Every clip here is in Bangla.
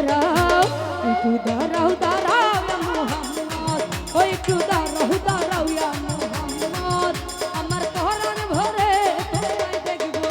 দাঁড়াও একটু দাঁড়াও দাঁড়াও ইয়া মুহাম্মদ ও একটু দাঁড়াও দাঁড়াও ইয়া মুহাম্মদ আমার পরাণ ভরে তোমায় দেখবো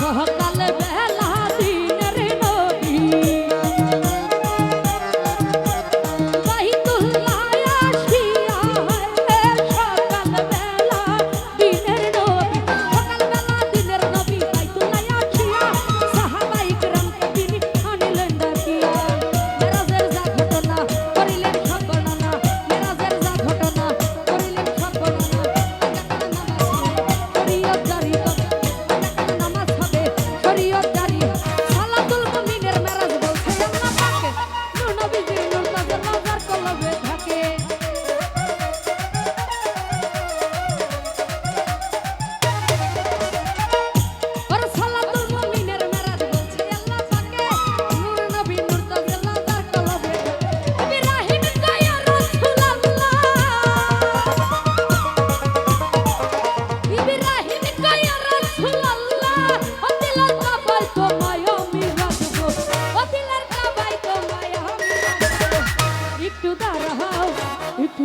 সকালে বেলা দিনের নবী বাইতুল্লাহ আসিয়া সকাল বেলা দিনের নবী সকাল বেলা দিনের নবী বাইতুল্লাহ আসিয়া সাহাবাই কিরামকে তিনি আনিলেন ডাকিয়া মেরাজের যা ঘটনা করিলেন সব বর্ণনা মেরাজের যা ঘটনা করিলেন সব বর্ণনা শরীয়ত জারি নামাজ হবে শরীয়ত জারি সালাতুল মুমিনের মেরাজ বলছে আল্লাহ পাকে নূর নবীজি নূর তাজের নজর কলবে থাকে আর সালাতুল মুমিনের মেরাজ বলছে আল্লাহ পাকে নূর নবী নূর তাজের নজর কলবে ইব্রাহিম কয়া রাসূলুল্লাহ ইব্রাহিম কয়া রাসূলুল্লাহ ও দিলের কাবায় তোমায় আমি রাখবো ও দিলের কাবায় তোমায় আমি রাখবো একটু দাঁড়াও একটু